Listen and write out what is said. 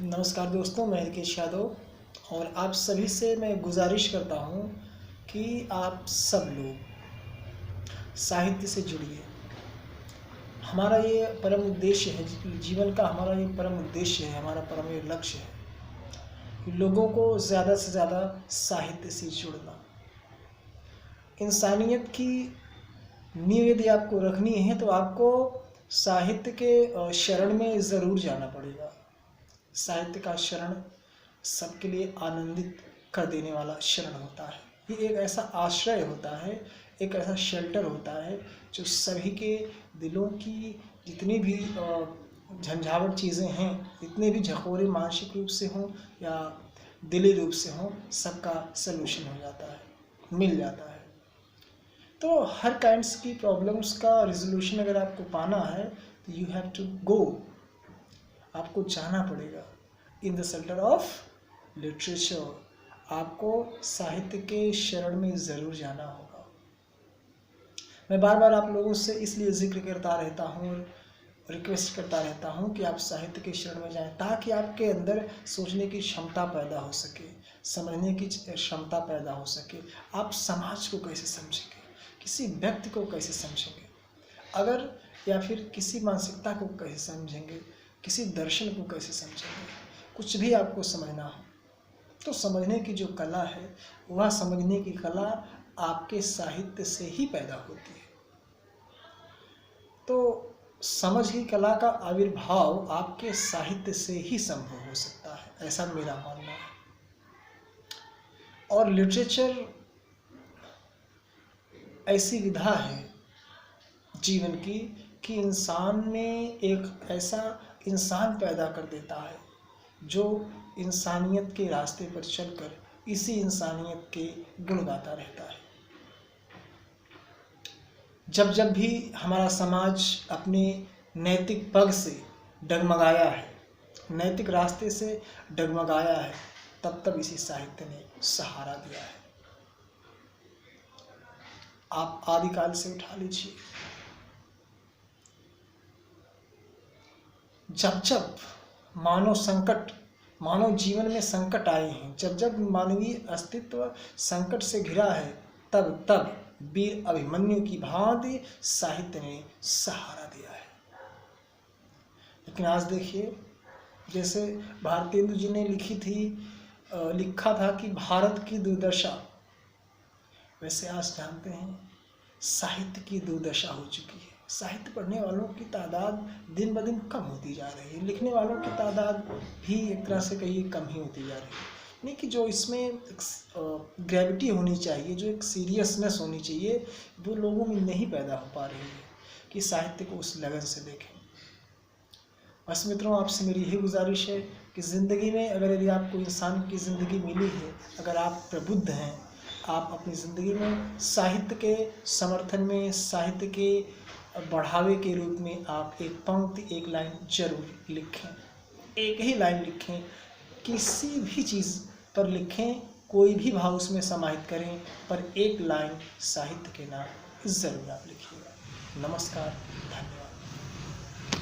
नमस्कार दोस्तों, मैं रिकेश यादव और आप सभी से मैं गुजारिश करता हूँ कि आप सब लोग साहित्य से जुड़िए। हमारा ये परम उद्देश्य है, जीवन का हमारा ये परम उद्देश्य है, हमारा परम ये लक्ष्य है कि लोगों को ज़्यादा से ज़्यादा साहित्य से जुड़ना। इंसानियत की नींव यदि आपको रखनी है तो आपको साहित्य के शरण में ज़रूर जाना पड़ेगा। साहित्य का शरण सबके लिए आनंदित कर देने वाला शरण होता है। ये एक ऐसा आश्रय होता है, एक ऐसा शेल्टर होता है जो सभी के दिलों की जितनी भी झंझावट चीज़ें हैं, जितने भी झकोरे मानसिक रूप से हों या दिली रूप से हों, सबका सलूशन हो जाता है, मिल जाता है। तो हर काइंड्स की प्रॉब्लम्स का रिजोल्यूशन अगर आपको पाना है तो यू हैव टू गो, आपको जाना पड़ेगा in the shelter of literature. आपको साहित्य के शरण में ज़रूर जाना होगा। मैं बार बार आप लोगों से इसलिए जिक्र करता रहता हूँ, रिक्वेस्ट करता रहता हूँ कि आप साहित्य के शरण में जाएं, ताकि आपके अंदर सोचने की क्षमता पैदा हो सके, समझने की क्षमता पैदा हो सके। आप समाज को कैसे समझेंगे, किसी व्यक्ति को कैसे समझेंगे, अगर या फिर किसी मानसिकता को कैसे समझेंगे, किसी दर्शन को कैसे समझेंगे। कुछ भी आपको समझना हो तो समझने की जो कला है, वह समझने की कला आपके साहित्य से ही पैदा होती है। तो समझ की कला का आविर्भाव आपके साहित्य से ही संभव हो सकता है, ऐसा मेरा मानना है। और लिटरेचर ऐसी विधा है जीवन की कि इंसान में एक ऐसा इंसान पैदा कर देता है जो इंसानियत के रास्ते पर चलकर इसी इंसानियत के गुण गाता रहता है। जब जब भी हमारा समाज अपने नैतिक पग से डगमगाया है, नैतिक रास्ते से डगमगाया है, तब तब इसी साहित्य ने सहारा दिया है। आप आदिकाल से उठा लीजिए, जब जब मानव जीवन में संकट आए हैं, जब जब मानवीय अस्तित्व संकट से घिरा है, तब तब वीर अभिमन्यु की भांति साहित्य ने सहारा दिया है। लेकिन आज देखिए, जैसे भारतेंदु जी ने लिखा था कि भारत की दुर्दशा, वैसे आज जानते हैं साहित्य की दुर्दशा हो चुकी है। साहित्य पढ़ने वालों की तादाद दिन ब दिन कम होती जा रही है, लिखने वालों की तादाद भी एक तरह से कहीं कम ही होती जा रही है। नहीं कि जो इसमें ग्रेविटी होनी चाहिए, जो एक सीरियसनेस होनी चाहिए, वो लोगों में नहीं पैदा हो पा रही है कि साहित्य को उस लगन से देखें। बस मित्रों, आपसे मेरी यही गुजारिश है कि ज़िंदगी में अगर यदि आपको इंसान की ज़िंदगी मिली है, अगर आप प्रबुद्ध हैं, आप अपनी ज़िंदगी में साहित्य के समर्थन में, साहित्य के बढ़ावे के रूप में आप एक पंक्ति, एक लाइन जरूर लिखें। एक ही लाइन लिखें, किसी भी चीज़ पर लिखें, कोई भी भाव उसमें समाहित करें, पर एक लाइन साहित्य के नाम ज़रूर आप लिखिएगा। नमस्कार, धन्यवाद।